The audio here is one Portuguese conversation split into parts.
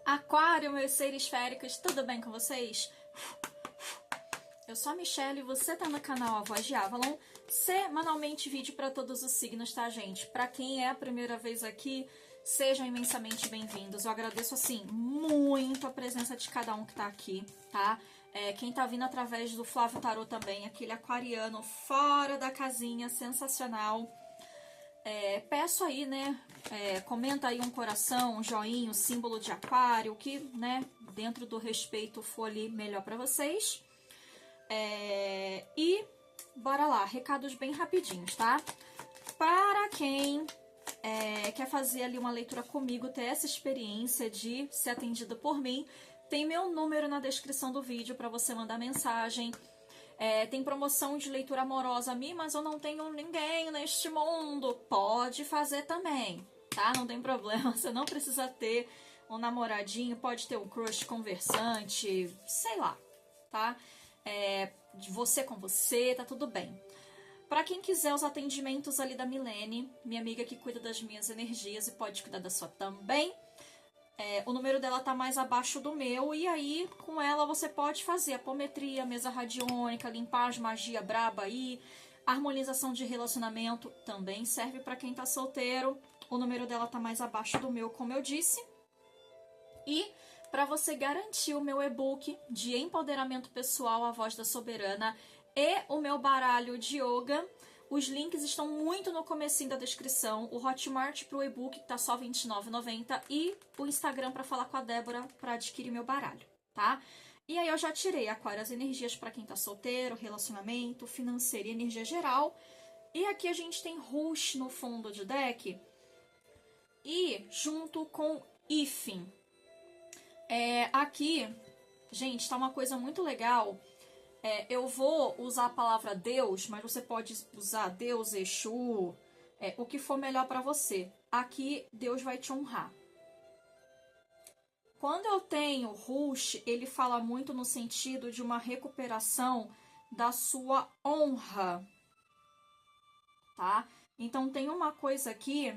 Aquário, meus seres esféricos, tudo bem com vocês? Eu sou a Michelle e você tá no canal A Voz de Avalon. Semanalmente vídeo para todos os signos, tá, gente? Para quem é a primeira vez aqui, sejam imensamente bem-vindos. Eu agradeço, assim, muito a presença de cada um que tá aqui, tá? Quem tá vindo através do Flávio Tarot também, aquele aquariano fora da casinha, sensacional. Peço aí, né, comenta aí um coração, um joinha, um símbolo de aquário, o que, né, dentro do respeito for ali melhor para vocês. E bora lá, recados bem rapidinhos, tá? Para quem quer fazer ali uma leitura comigo, ter essa experiência de ser atendida por mim, tem meu número na descrição do vídeo para você mandar mensagem. Tem promoção de leitura amorosa a mim, mas eu não tenho ninguém neste mundo. Pode fazer também, tá? Não tem problema, você não precisa ter um namoradinho, pode ter um crush conversante, sei lá, tá? De você com você, tá tudo bem. Pra quem quiser os atendimentos ali da Milene, minha amiga que cuida das minhas energias e pode cuidar da sua também, o número dela tá mais abaixo do meu, e aí com ela você pode fazer apometria, mesa radiônica, limpar as magia braba aí, harmonização de relacionamento, também serve para quem tá solteiro. O número dela tá mais abaixo do meu, como eu disse. E para você garantir o meu e-book de empoderamento pessoal, A Voz da Soberana, e o meu baralho de yoga, os links estão muito no comecinho da descrição. O Hotmart pro e-book tá só R$ 29,90 e o Instagram para falar com a Débora para adquirir meu baralho, tá? E aí eu já tirei Aquário as energias para quem tá solteiro, relacionamento, financeiro e energia geral. E aqui a gente tem Rush no fundo de deck e junto com Ifin. Aqui, gente, tá uma coisa muito legal. Eu vou usar a palavra Deus, mas você pode usar Deus, Exu, o que for melhor para você. Aqui, Deus vai te honrar. Quando eu tenho Rush, ele fala muito no sentido de uma recuperação da sua honra, tá? Então, tem uma coisa aqui,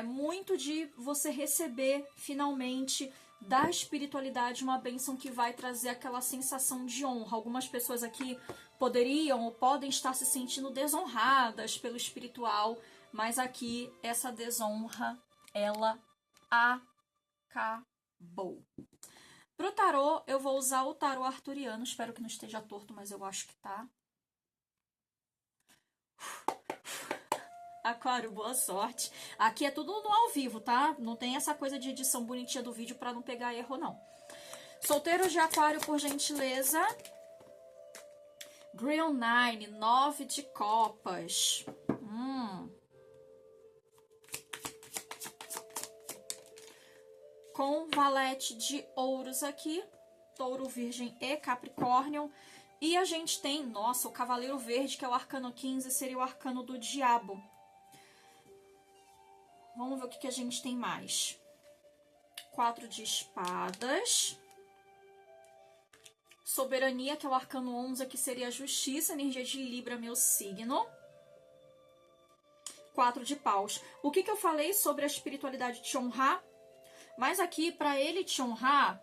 muito de você receber, finalmente, da espiritualidade, uma bênção que vai trazer aquela sensação de honra. Algumas pessoas aqui poderiam ou podem estar se sentindo desonradas pelo espiritual, mas aqui essa desonra, ela acabou. Pro tarô, eu vou usar o tarô arturiano, espero que não esteja torto, mas eu acho que tá. Aquário, boa sorte. Aqui é tudo no ao vivo, tá? Não tem essa coisa de edição bonitinha do vídeo pra não pegar erro, não. Solteiros de Aquário, por gentileza. Grill 9, 9 de copas. Com valete de ouros aqui. Touro, Virgem e Capricórnio. E a gente tem, nossa, o Cavaleiro Verde, que é o arcano 15, seria o arcano do Diabo. Vamos ver o que a gente tem mais. 4 de espadas. Soberania, que é o arcano 11, que seria a justiça, energia de Libra, meu signo. 4 de paus. O que eu falei sobre a espiritualidade te honrar? Mas aqui, para ele te honrar,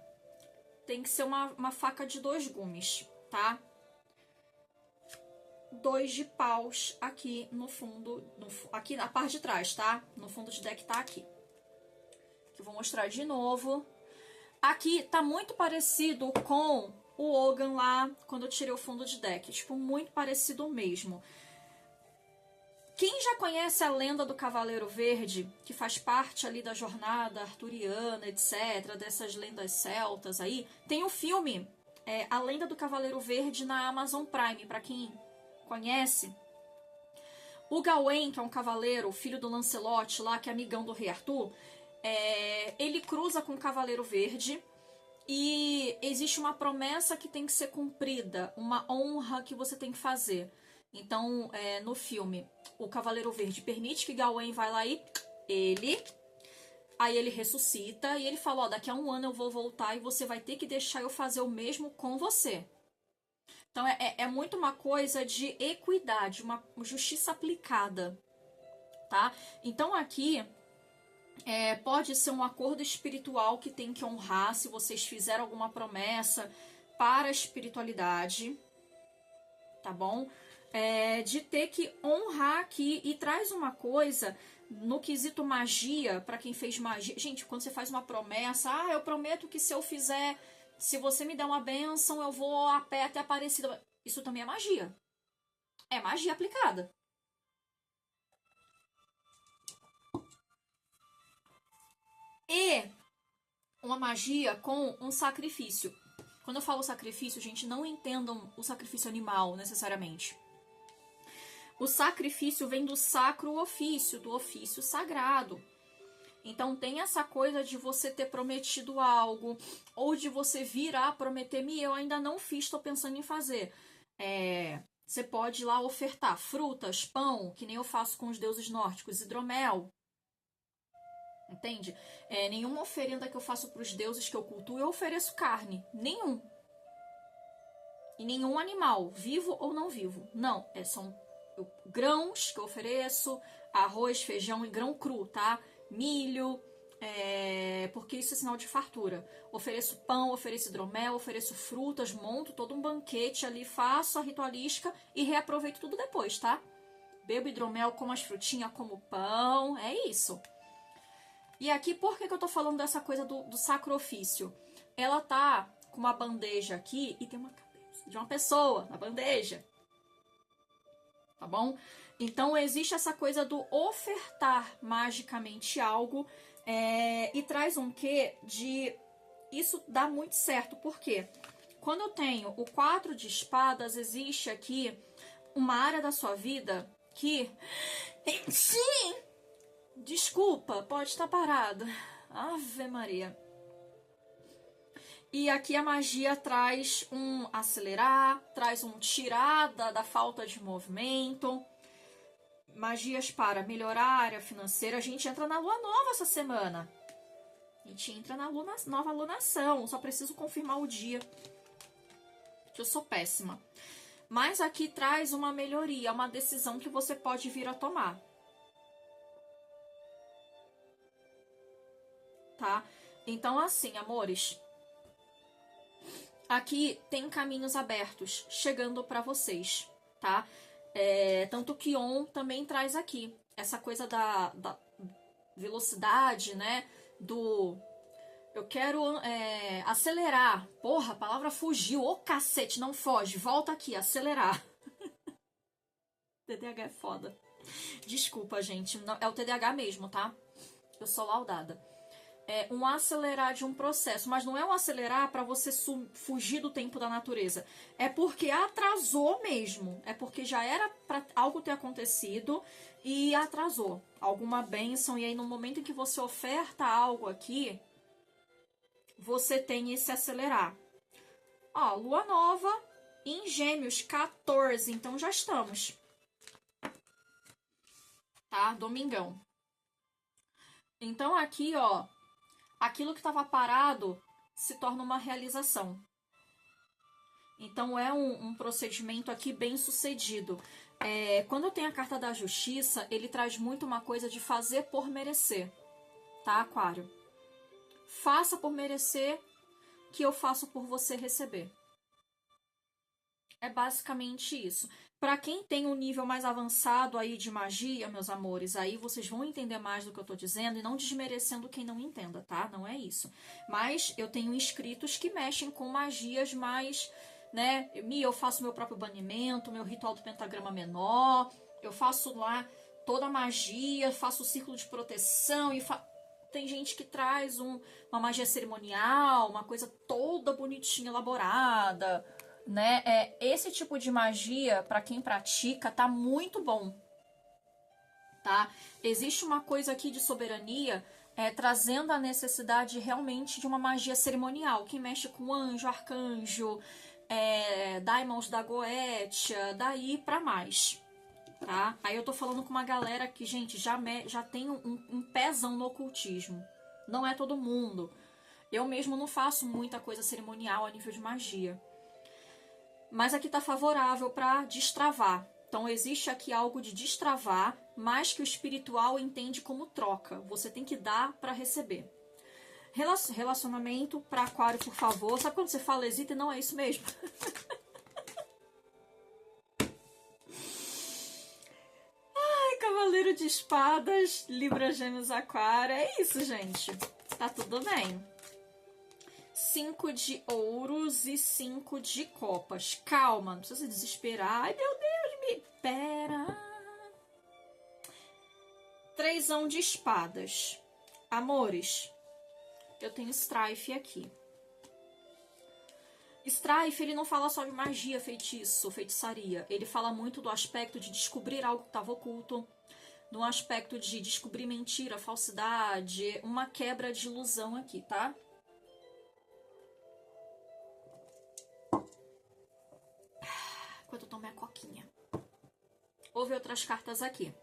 tem que ser uma faca de 2 gumes, tá? 2 de paus aqui no fundo, aqui na parte de trás, tá? No fundo de deck tá aqui. Que eu vou mostrar de novo. Aqui tá muito parecido com o Ogan lá, quando eu tirei o fundo de deck. Tipo, muito parecido mesmo. Quem já conhece a lenda do Cavaleiro Verde, que faz parte ali da jornada arturiana, etc., dessas lendas celtas aí, tem o filme A Lenda do Cavaleiro Verde na Amazon Prime, pra quem conhece. O Gawain, que é um cavaleiro, filho do Lancelot lá, que é amigão do rei Arthur, ele cruza com o Cavaleiro Verde e existe uma promessa que tem que ser cumprida, uma honra que você tem que fazer. Então, no filme, o Cavaleiro Verde permite que Gawain vá lá e aí ele ressuscita e ele fala, daqui a 1 ano eu vou voltar e você vai ter que deixar eu fazer o mesmo com você. Então, é muito uma coisa de equidade, uma justiça aplicada, tá? Então, aqui, Pode ser um acordo espiritual que tem que honrar se vocês fizeram alguma promessa para a espiritualidade, tá bom? De ter que honrar aqui, e traz uma coisa no quesito magia, para quem fez magia. Gente, quando você faz uma promessa, eu prometo que se eu fizer, se você me der uma bênção, eu vou a pé até Aparecida. Isso também é magia. É magia aplicada. E uma magia com um sacrifício. Quando eu falo sacrifício, gente, não entendam o sacrifício animal, necessariamente. O sacrifício vem do sacro ofício, do ofício sagrado. Então tem essa coisa de você ter prometido algo, ou de você vir a prometer-me, eu ainda não fiz, estou pensando em fazer. Você pode ir lá ofertar frutas, pão, que nem eu faço com os deuses nórdicos, hidromel. Entende? Nenhuma oferenda que eu faço para os deuses que eu cultuo, eu ofereço carne. Nenhum. E nenhum animal, vivo ou não vivo. Não, são grãos que eu ofereço, arroz, feijão e grão cru, tá? Milho, porque isso é sinal de fartura. Ofereço pão, ofereço hidromel, ofereço frutas, monto todo um banquete ali, faço a ritualística e reaproveito tudo depois, tá? Bebo hidromel, como as frutinhas, como pão, é isso. E aqui, por que eu tô falando dessa coisa do sacro ofício? Ela tá com uma bandeja aqui e tem uma cabeça de uma pessoa na bandeja. Tá bom? Então, existe essa coisa do ofertar magicamente algo e traz um quê de... Isso dá muito certo, por quê? Quando eu tenho o 4 de espadas, existe aqui uma área da sua vida que... Sim! Desculpa, pode estar parado. Ave Maria. E aqui a magia traz um acelerar, traz um tirar da falta de movimento. Magias para melhorar a área financeira. A gente entra na lua nova essa semana. A gente entra na nova lunação. Só preciso confirmar o dia. Que eu sou péssima. Mas aqui traz uma melhoria, uma decisão que você pode vir a tomar. Tá? Então, assim, amores, aqui tem caminhos abertos chegando para vocês, tá? Tanto que On também traz aqui essa coisa da velocidade, né? Eu quero acelerar. Porra, a palavra fugiu. Ô, cacete, não foge. Volta aqui, acelerar. TDAH é foda. Desculpa, gente. Não, é o TDAH mesmo, tá? Eu sou laudada. Um acelerar de um processo, mas não é um acelerar para você fugir do tempo da natureza. É porque atrasou mesmo. É porque já era para algo ter acontecido e atrasou. Alguma bênção, e aí no momento em que você oferta algo aqui, você tem esse acelerar. Ó, lua nova em Gêmeos, 14, então já estamos. Tá? Domingão. Então aqui, ó, aquilo que estava parado se torna uma realização. Então é um procedimento aqui bem sucedido. Quando eu tenho a carta da justiça, ele traz muito uma coisa de fazer por merecer. Tá, Aquário? Faça por merecer, que eu faço por você receber. É basicamente isso. Para quem tem um nível mais avançado aí de magia, meus amores, aí vocês vão entender mais do que eu tô dizendo e não desmerecendo quem não entenda, tá? Não é isso. Mas eu tenho inscritos que mexem com magias mais, né? Eu faço meu próprio banimento, meu ritual do pentagrama menor, eu faço lá toda a magia, faço o círculo de proteção e tem gente que traz uma magia cerimonial, uma coisa toda bonitinha, elaborada, né? Esse tipo de magia, para quem pratica, tá muito bom, tá? Existe uma coisa aqui de soberania, trazendo a necessidade realmente de uma magia cerimonial, que mexe com anjo, arcanjo, daimons da Goetia, daí pra mais, tá? Aí eu tô falando com uma galera que, gente, já tem um pezão no ocultismo. Não é todo mundo. Eu mesmo não faço muita coisa cerimonial a nível de magia. Mas aqui tá favorável para destravar. Então existe aqui algo de destravar, mas que o espiritual entende como troca. Você tem que dar para receber. Relacionamento para aquário, por favor. Sabe quando você fala hesita e não é isso mesmo? Ai, Cavaleiro de Espadas, Libra, Gêmeos, Aquário. É isso, gente. Tá tudo bem. 5 de ouros e 5 de copas. Calma, não precisa se desesperar. Ai, meu Deus, me pera. 3 de espadas. Amores, eu tenho Strife aqui. Strife, ele não fala só de magia, feitiço, feitiçaria. Ele fala muito do aspecto de descobrir algo que estava oculto, no aspecto de descobrir mentira, falsidade, uma quebra de ilusão aqui, tá? Enquanto eu tomo minha coquinha. Houve outras cartas aqui.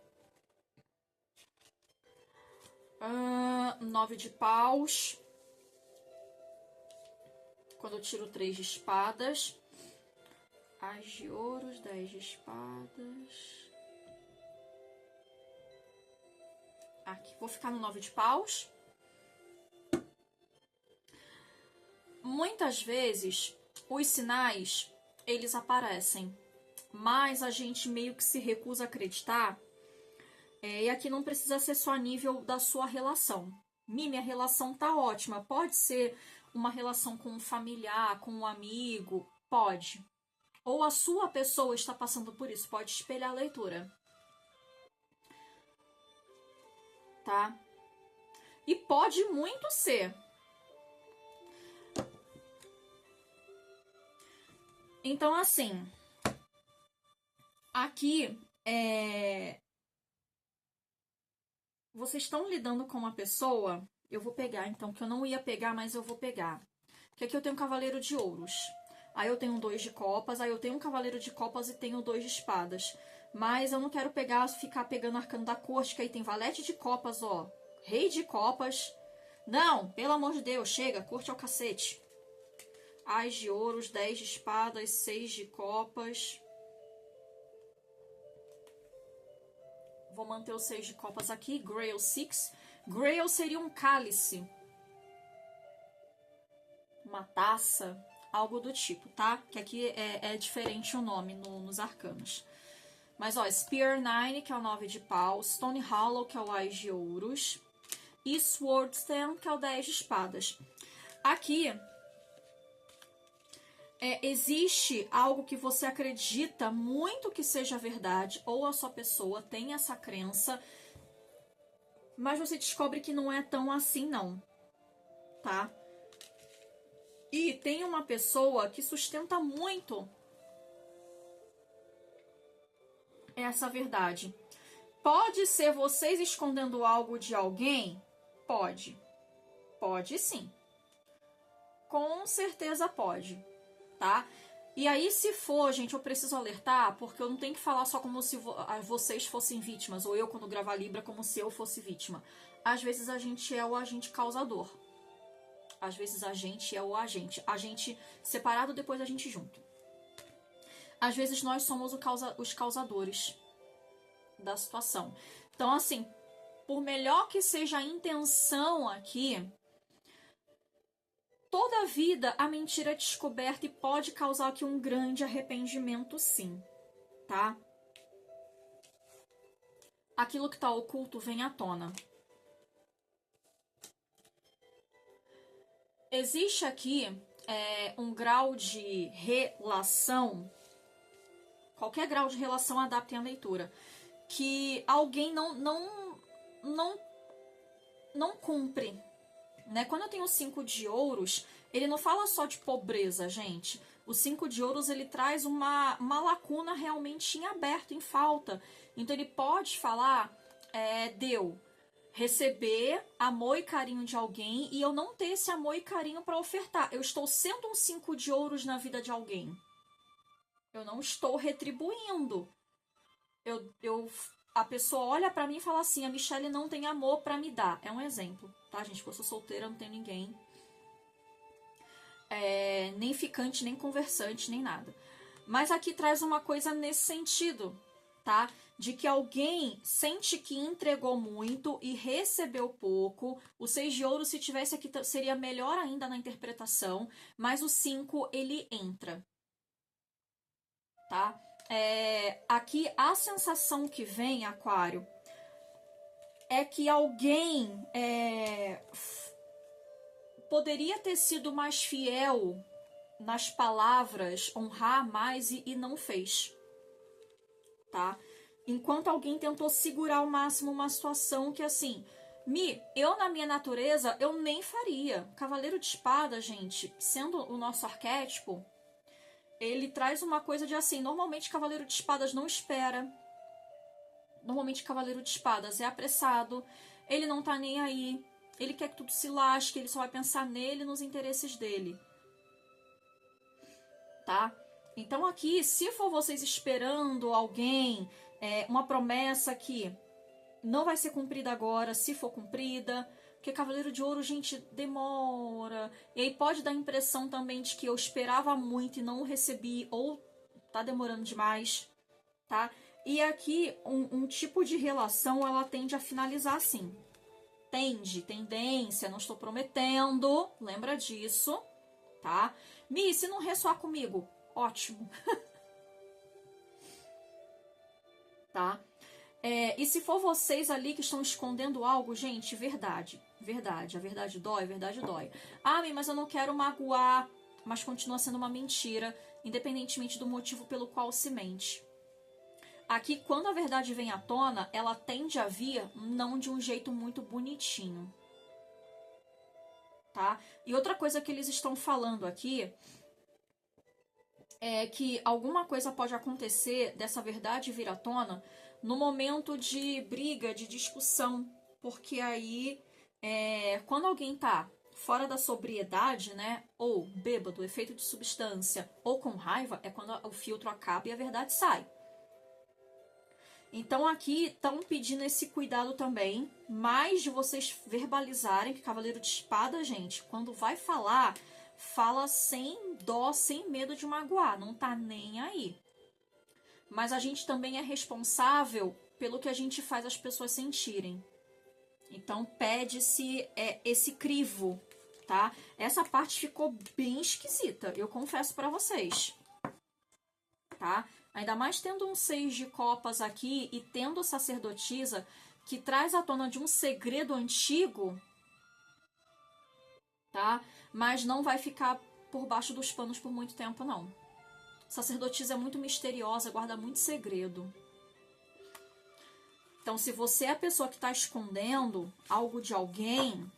9 de paus. Quando eu tiro 3 de espadas. As de ouros, 10 de espadas. Aqui, vou ficar no 9 de paus. Muitas vezes, os sinais, eles aparecem. Mas a gente meio que se recusa a acreditar. E aqui não precisa ser só a nível da sua relação. Minha relação tá ótima. Pode ser uma relação com um familiar, com um amigo. Pode. Ou a sua pessoa está passando por isso. Pode espelhar a leitura. Tá? E pode muito ser. Então, assim. Aqui, vocês estão lidando com uma pessoa. Eu vou pegar, então, que eu não ia pegar, mas eu vou pegar. Porque aqui eu tenho um cavaleiro de ouros. Aí eu tenho 2 de copas. Aí eu tenho um cavaleiro de copas e tenho 2 de espadas. Mas eu não quero pegar, ficar pegando arcano da corte, que aí tem valete de copas, ó. Rei de copas. Não, pelo amor de Deus, chega, corte ao cacete. As de ouros, 10 de espadas, 6 de copas. Vou manter o 6 de copas aqui. Grail 6. Grail seria um cálice. Uma taça. Algo do tipo, tá? Que aqui é diferente o nome nos arcanos. Mas, ó, Spear 9, que é o 9 de pau. Stone Hollow, que é o Ás de ouros. E Swordstand, que é o 10 de espadas. Aqui, existe algo que você acredita muito que seja verdade, ou a sua pessoa tem essa crença, mas você descobre que não é tão assim, não. Tá? E tem uma pessoa que sustenta muito essa verdade. Pode ser vocês escondendo algo de alguém? Pode. Pode sim. Com certeza pode, tá? E aí, se for, gente, eu preciso alertar, porque eu não tenho que falar só como se vocês fossem vítimas, ou eu, quando gravar Libra, como se eu fosse vítima. Às vezes a gente é o agente causador. Às vezes a gente é o agente. A gente separado, depois a gente junto. Às vezes nós somos os causadores da situação. Então, assim, por melhor que seja a intenção aqui, toda a vida a mentira é descoberta e pode causar aqui um grande arrependimento, sim, tá? Aquilo que tá oculto vem à tona. Existe aqui um grau de relação, qualquer grau de relação adaptem a leitura, que alguém não cumpre, né? Quando eu tenho o 5 de ouros, ele não fala só de pobreza, gente. O 5 de ouros, ele traz uma lacuna realmente em aberto, em falta. Então, ele pode falar, deu receber amor e carinho de alguém e eu não ter esse amor e carinho para ofertar. Eu estou sendo um 5 de ouros na vida de alguém. Eu não estou retribuindo. A pessoa olha pra mim e fala assim, a Michelle não tem amor pra me dar. É um exemplo, tá, gente? Porque eu sou solteira, não tenho ninguém. Nem ficante, nem conversante, nem nada. Mas aqui traz uma coisa nesse sentido, tá? de que alguém sente que entregou muito e recebeu pouco. O 6 de ouro, se tivesse aqui, seria melhor ainda na interpretação, mas o 5, ele entra. Tá? Aqui, a sensação que vem, Aquário, é que alguém poderia ter sido mais fiel nas palavras, honrar mais e não fez. Tá? Enquanto alguém tentou segurar ao máximo uma situação que, assim, eu na minha natureza, eu nem faria. Cavaleiro de Espada, gente, sendo o nosso arquétipo, ele traz uma coisa de assim, normalmente Cavaleiro de Espadas não espera. Normalmente Cavaleiro de Espadas é apressado, ele não tá nem aí, ele quer que tudo se lasque, ele só vai pensar nele e nos interesses dele. Tá? Então aqui, se for vocês esperando alguém, uma promessa que não vai ser cumprida agora, se for cumprida, porque Cavaleiro de Ouro, gente, demora. E aí pode dar a impressão também de que eu esperava muito e não recebi, ou tá demorando demais, tá? E aqui, um tipo de relação, ela tende a finalizar assim. Tendência, não estou prometendo, lembra disso, tá? Se não ressoar comigo, ótimo. Tá? E se for vocês ali que estão escondendo algo, gente, verdade. A verdade dói, mas eu não quero magoar, mas continua sendo uma mentira, independentemente do motivo pelo qual se mente. Aqui, quando a verdade vem à tona, ela tende a vir não de um jeito muito bonitinho. Tá? E outra coisa que eles estão falando aqui é que alguma coisa pode acontecer dessa verdade vir à tona no momento de briga, de discussão, porque aí quando alguém tá fora da sobriedade, né, ou bêbado, efeito de substância, ou com raiva, é quando o filtro acaba e a verdade sai. Então aqui estão pedindo esse cuidado também, mais de vocês verbalizarem que Cavaleiro de Espada, gente, quando vai falar, fala sem dó, sem medo de magoar, não tá nem aí. Mas a gente também é responsável pelo que a gente faz as pessoas sentirem. Então pede-se esse crivo, tá? Essa parte ficou bem esquisita, eu confesso pra vocês. Tá? Ainda mais tendo um 6 de copas aqui e tendo sacerdotisa que traz à tona de um segredo antigo, tá? Mas não vai ficar por baixo dos panos por muito tempo, não. Sacerdotisa é muito misteriosa, guarda muito segredo. Então, se você é a pessoa que está escondendo algo de alguém,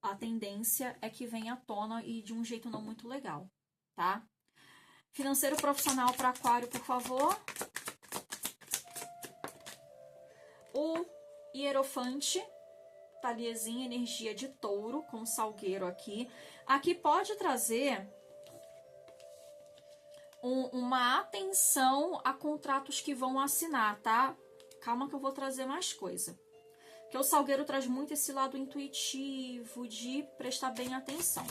a tendência é que venha à tona e de um jeito não muito legal, tá? Financeiro profissional para Aquário, por favor. O Hierofante, taliezinha, energia de touro, com salgueiro aqui. Aqui pode trazer uma atenção a contratos que vão assinar, tá? Calma que eu vou trazer mais coisa. Porque o salgueiro traz muito esse lado intuitivo de prestar bem atenção.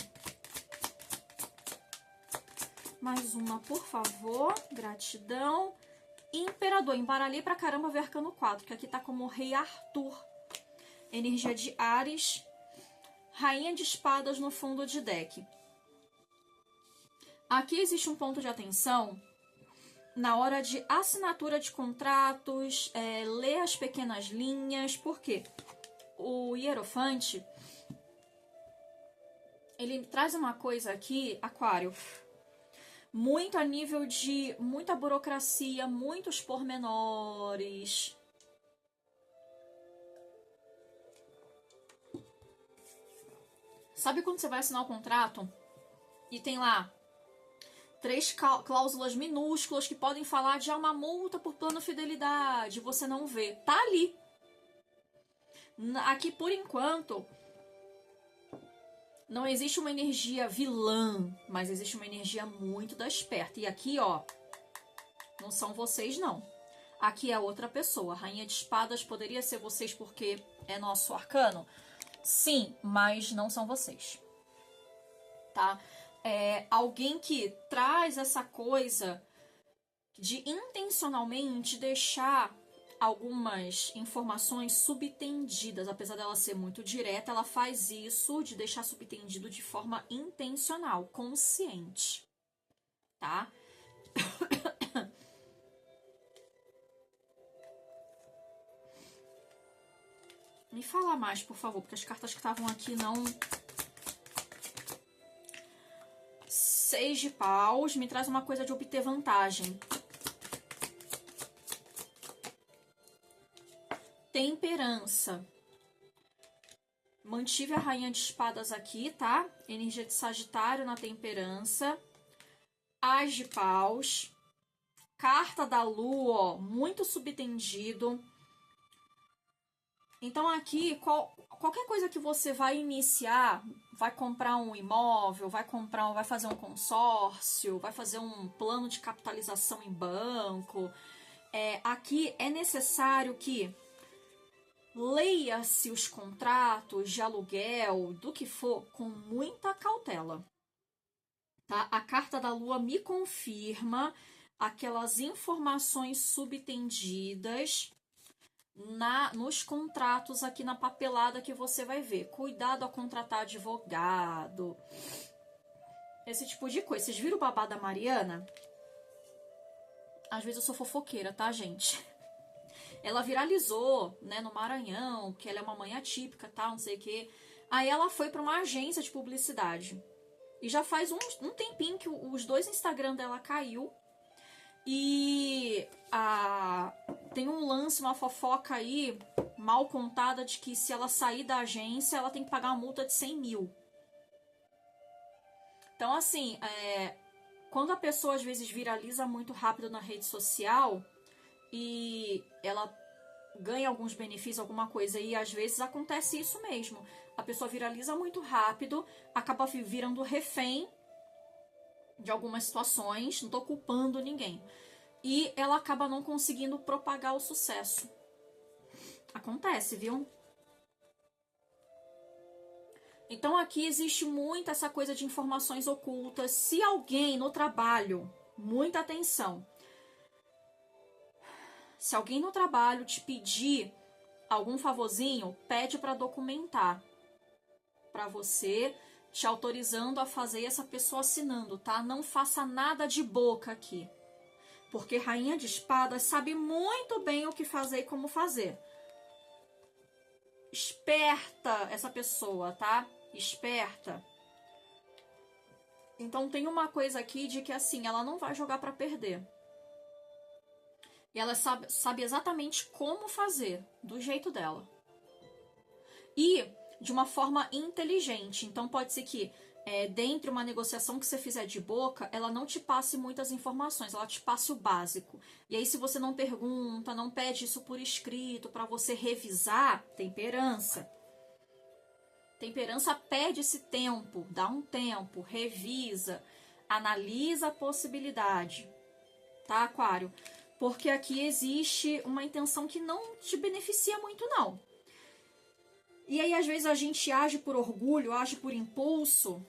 Mais uma, por favor. Gratidão. Imperador. Embaralhei pra caramba ver Arcano 4, que aqui tá como Rei Arthur. Energia de Ares. Rainha de Espadas no fundo de deck. Aqui existe um ponto de atenção na hora de assinatura de contratos, ler as pequenas linhas, porque o Hierofante, ele traz uma coisa aqui, Aquário, muito a nível de muita burocracia, muitos pormenores. Sabe quando você vai assinar o contrato e tem lá 3 cláusulas minúsculas que podem falar de uma multa por plano fidelidade, você não vê. Tá ali. Aqui, por enquanto, não existe uma energia vilã, mas existe uma energia muito da esperta. E aqui, ó, não são vocês, não. Aqui é outra pessoa. Rainha de Espadas poderia ser vocês porque é nosso arcano? Sim, mas não são vocês. Tá? Alguém que traz essa coisa de intencionalmente deixar algumas informações subtendidas. Apesar dela ser muito direta, ela faz isso de deixar subtendido de forma intencional, consciente, tá? Me fala mais, por favor, porque as cartas que estavam aqui não... 6 de paus, me traz uma coisa de obter vantagem. Temperança. Mantive a rainha de espadas aqui, tá? Energia de Sagitário na temperança. As de paus. Carta da lua, ó, muito subtendido. Então aqui, qualquer coisa que você vai iniciar, vai comprar um imóvel, vai fazer um consórcio, vai fazer um plano de capitalização em banco, aqui é necessário que leia-se os contratos de aluguel, do que for, com muita cautela. Tá? A carta da lua me confirma aquelas informações subtendidas nos contratos aqui na papelada que você vai ver. Cuidado a contratar advogado. Esse tipo de coisa. Vocês viram o babado da Mariana? Às vezes eu sou fofoqueira, tá, gente? Ela viralizou, né, no Maranhão, que ela é uma mãe atípica, tal, não sei o quê. Aí ela foi para uma agência de publicidade. E já faz um tempinho que os dois Instagram dela caiu. E tem um lance, uma fofoca aí, mal contada, de que se ela sair da agência, ela tem que pagar uma multa de 100 mil. Então, assim, quando a pessoa às vezes viraliza muito rápido na rede social e ela ganha alguns benefícios, alguma coisa, e às vezes acontece isso mesmo. A pessoa viraliza muito rápido, acaba virando refém de algumas situações, não tô culpando ninguém. E ela acaba não conseguindo propagar o sucesso. Acontece, viu? Então aqui existe muito essa coisa de informações ocultas. Se alguém no trabalho, muita atenção, se alguém no trabalho te pedir algum favorzinho, pede para documentar. Para você, te autorizando a fazer e essa pessoa assinando, tá? Não faça nada de boca aqui. Porque Rainha de Espadas sabe muito bem o que fazer e como fazer. Esperta essa pessoa, tá? Esperta. Então tem uma coisa aqui de que assim, ela não vai jogar para perder. E ela sabe exatamente como fazer, do jeito dela. E de uma forma inteligente. Então pode ser que dentro de uma negociação que você fizer de boca, ela não te passe muitas informações, ela te passe o básico. E aí se você não pergunta, não pede isso por escrito para você revisar, temperança. Temperança pede esse tempo, dá um tempo, revisa, analisa a possibilidade. Tá, Aquário? Porque aqui existe uma intenção que não te beneficia muito, não. E aí, às vezes, a gente age por orgulho, age por impulso,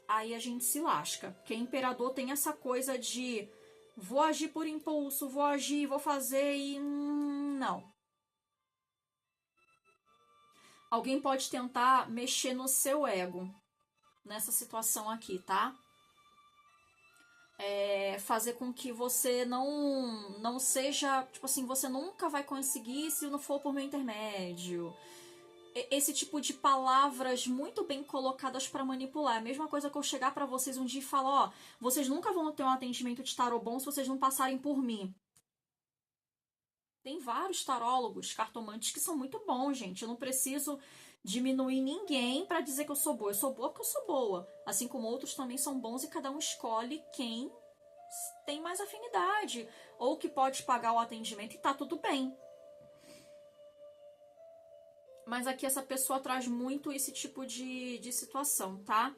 aí a gente se lasca. Porque imperador tem essa coisa de vou agir por impulso, vou agir, vou fazer e não. Alguém pode tentar mexer no seu ego nessa situação aqui, tá? Fazer com que você não seja, tipo assim, você nunca vai conseguir se não for por meu intermédio. Esse tipo de palavras muito bem colocadas para manipular. É a mesma coisa que eu chegar para vocês um dia e falar, ó, vocês nunca vão ter um atendimento de tarô bom se vocês não passarem por mim. Tem vários tarólogos, cartomantes que são muito bons, gente. Eu não preciso diminuir ninguém para dizer que eu sou boa. Eu sou boa porque eu sou boa. Assim como outros também são bons e cada um escolhe quem tem mais afinidade ou que pode pagar o atendimento e tá tudo bem. Mas aqui essa pessoa traz muito esse tipo de situação, tá?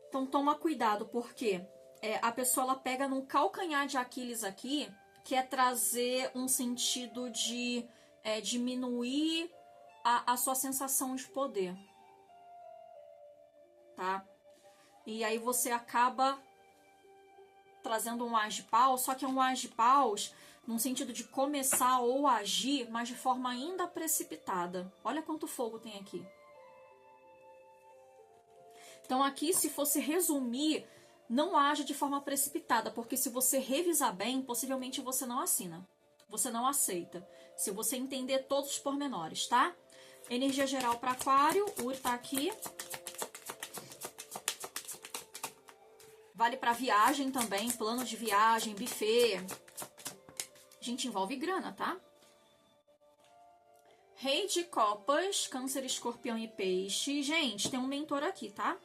Então toma cuidado, porque a pessoa ela pega num calcanhar de Aquiles aqui, que é trazer um sentido de diminuir a sua sensação de poder. Tá? E aí você acaba trazendo um as de paus, só que é um as de paus num sentido de começar ou agir, mas de forma ainda precipitada. Olha quanto fogo tem aqui. Então aqui, se fosse resumir, não age de forma precipitada, porque se você revisar bem, possivelmente você não assina. Você não aceita. Se você entender todos os pormenores, tá? Energia geral para Aquário, o Uri tá aqui. Vale para viagem também, plano de viagem, buffet. Gente, envolve grana, tá? Rei de Copas, Câncer, Escorpião e Peixe. Gente, tem um mentor aqui, tá?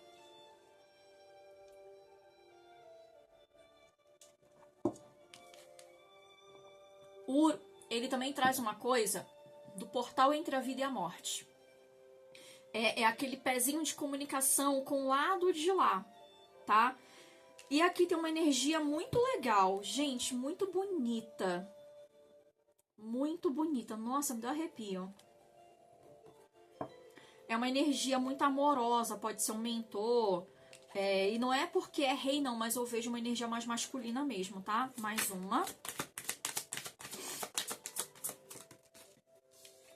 Ele também traz uma coisa do portal entre a vida e a morte. É aquele pezinho de comunicação com o lado de lá, tá? E aqui tem uma energia muito legal, gente, muito bonita. Muito bonita. Nossa, me deu arrepio. É uma energia muito amorosa, pode ser um mentor. E não é porque é rei, não, mas eu vejo uma energia mais masculina mesmo, tá? Mais uma.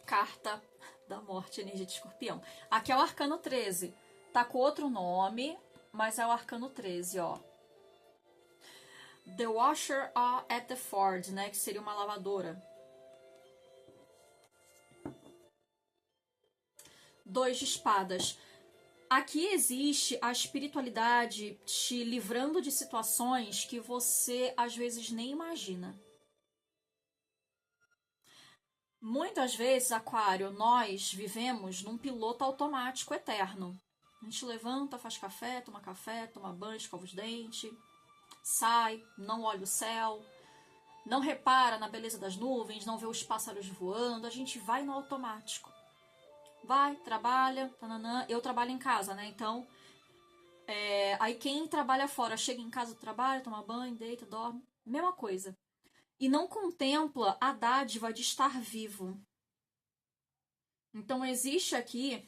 Carta da morte, energia de escorpião. Aqui é o arcano 13. Tá com outro nome, mas é o arcano 13, ó. The Washer at the Ford, né? Que seria uma lavadora. 2 de espadas. Aqui existe a espiritualidade te livrando de situações que você às vezes nem imagina. Muitas vezes, Aquário, nós vivemos num piloto automático eterno. A gente levanta, faz café, toma banho, escova os dentes, sai, não olha o céu, não repara na beleza das nuvens, não vê os pássaros voando, a gente vai no automático. Vai, trabalha, tananã. Eu trabalho em casa, né? Então, aí quem trabalha fora chega em casa do trabalho, toma banho, deita, dorme. Mesma coisa. E não contempla a dádiva de estar vivo. Então, existe aqui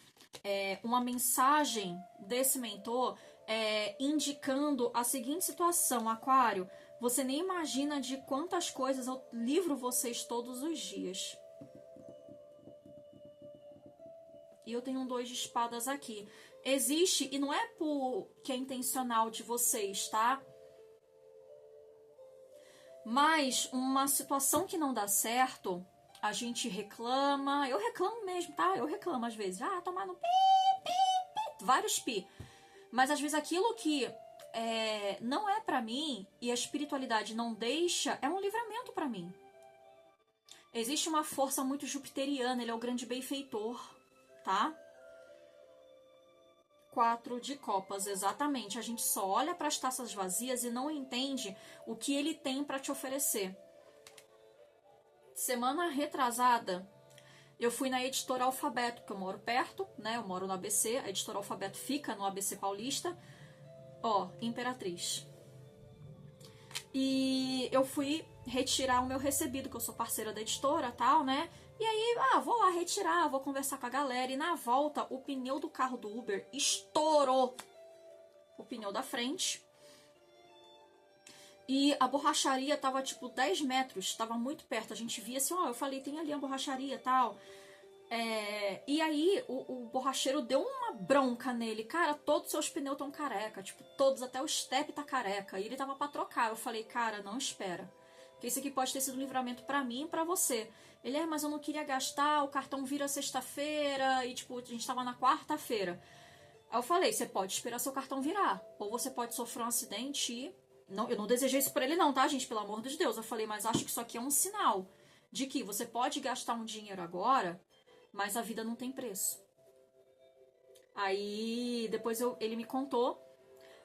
uma mensagem desse mentor indicando a seguinte situação, Aquário. Você nem imagina de quantas coisas eu livro vocês todos os dias. E eu tenho um 2 de espadas aqui. Existe, e não é porque é intencional de vocês, tá? Mas uma situação que não dá certo, a gente reclama. Eu reclamo mesmo, tá? Eu reclamo às vezes. Tomar no pi, vários pi. Mas às vezes aquilo que não é pra mim e a espiritualidade não deixa, é um livramento pra mim. Existe uma força muito jupiteriana, ele é o grande benfeitor. Tá? 4 de copas, exatamente. A gente só olha para as taças vazias e não entende o que ele tem para te oferecer. Semana retrasada, eu fui na Editora Alfabeto, que eu moro perto, né? Eu moro no ABC, a Editora Alfabeto fica no ABC Paulista. Ó, Imperatriz. E eu fui retirar o meu recebido, que eu sou parceira da editora, tal, né? E aí, vou lá retirar, vou conversar com a galera. E na volta, o pneu do carro do Uber estourou o pneu da frente. E a borracharia tava, tipo, 10 metros. Tava muito perto. A gente via assim, eu falei, tem ali a borracharia e tal. E aí, o borracheiro deu uma bronca nele. Cara, todos os seus pneus estão careca. Tipo, todos, até o step tá careca. E ele tava pra trocar. Eu falei, cara, não espera. Porque isso aqui pode ter sido um livramento pra mim e pra você. Ele, mas eu não queria gastar, o cartão vira sexta-feira, e tipo, a gente tava na quarta-feira. Aí eu falei, você pode esperar seu cartão virar, ou você pode sofrer um acidente e... Não, eu não desejei isso pra ele não, tá, gente? Pelo amor de Deus. Eu falei, mas acho que isso aqui é um sinal de que você pode gastar um dinheiro agora, mas a vida não tem preço. Aí, depois ele me contou,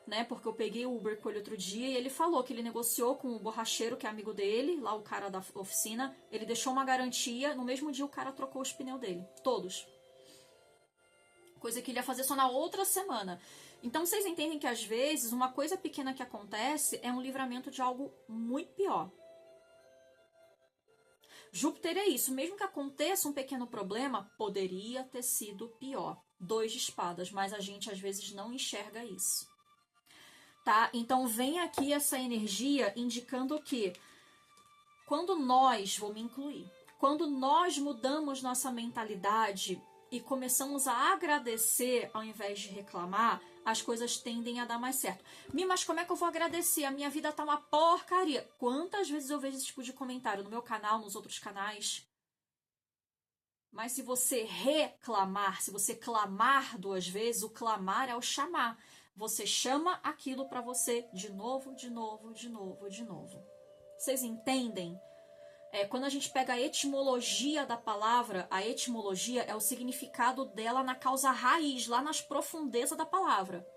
né, porque eu peguei o Uber com ele outro dia e ele falou que ele negociou com o borracheiro, que é amigo dele, lá o cara da oficina, ele deixou uma garantia, no mesmo dia o cara trocou os pneus dele, todos. Coisa que ele ia fazer só na outra semana. Então vocês entendem que às vezes uma coisa pequena que acontece é um livramento de algo muito pior. Júpiter é isso, mesmo que aconteça um pequeno problema, poderia ter sido pior. 2 de espadas, mas a gente às vezes não enxerga isso. tá? Então vem aqui essa energia indicando que quando nós, vou me incluir, quando nós mudamos nossa mentalidade e começamos a agradecer ao invés de reclamar, as coisas tendem a dar mais certo. Mas como é que eu vou agradecer? A minha vida tá uma porcaria. Quantas vezes eu vejo esse tipo de comentário no meu canal, nos outros canais? Mas se você reclamar, se você clamar 2 vezes, o clamar é o chamar. Você chama aquilo para você de novo, de novo, de novo, de novo. Vocês entendem? Quando a gente pega a etimologia da palavra, a etimologia é o significado dela na causa raiz, lá nas profundezas da palavra.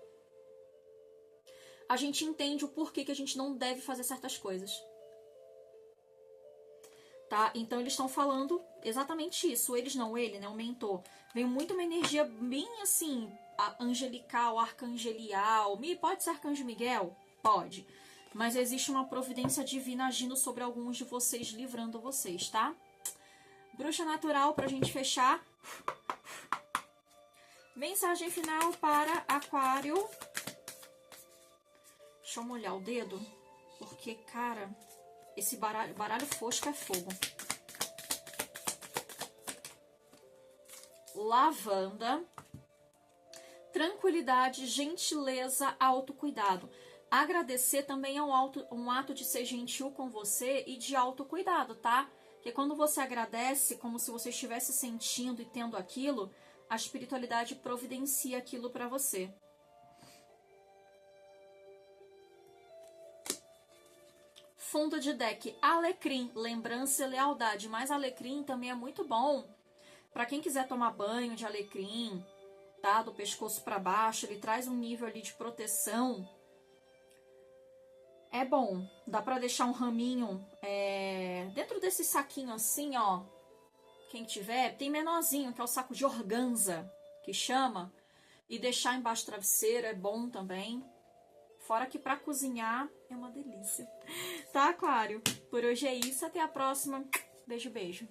A gente entende o porquê que a gente não deve fazer certas coisas. Tá? Então eles estão falando exatamente isso. Eles não, ele, né? O mentor. Vem muito uma energia bem assim, angelical, arcangelial. Pode ser arcanjo Miguel? Pode. Mas existe uma providência divina agindo sobre alguns de vocês, livrando vocês, tá? Bruxa natural pra gente fechar. Mensagem final para Aquário. Deixa eu molhar o dedo, porque, cara, esse baralho fosco é fogo. Lavanda. Tranquilidade, gentileza, autocuidado. Agradecer também é um ato de ser gentil com você e de autocuidado, tá? Porque quando você agradece, como se você estivesse sentindo e tendo aquilo, a espiritualidade providencia aquilo para você. Fundo de deck, alecrim, lembrança e lealdade. Mas alecrim também é muito bom para quem quiser tomar banho de alecrim, tá? Do pescoço para baixo, ele traz um nível ali de proteção. É bom, dá pra deixar um raminho dentro desse saquinho assim, ó. Quem tiver, tem menorzinho, que é o saco de organza, que chama. E deixar embaixo do travesseiro é bom também. Fora que pra cozinhar é uma delícia. Tá, Aquário? Por hoje é isso, até a próxima. Beijo, beijo.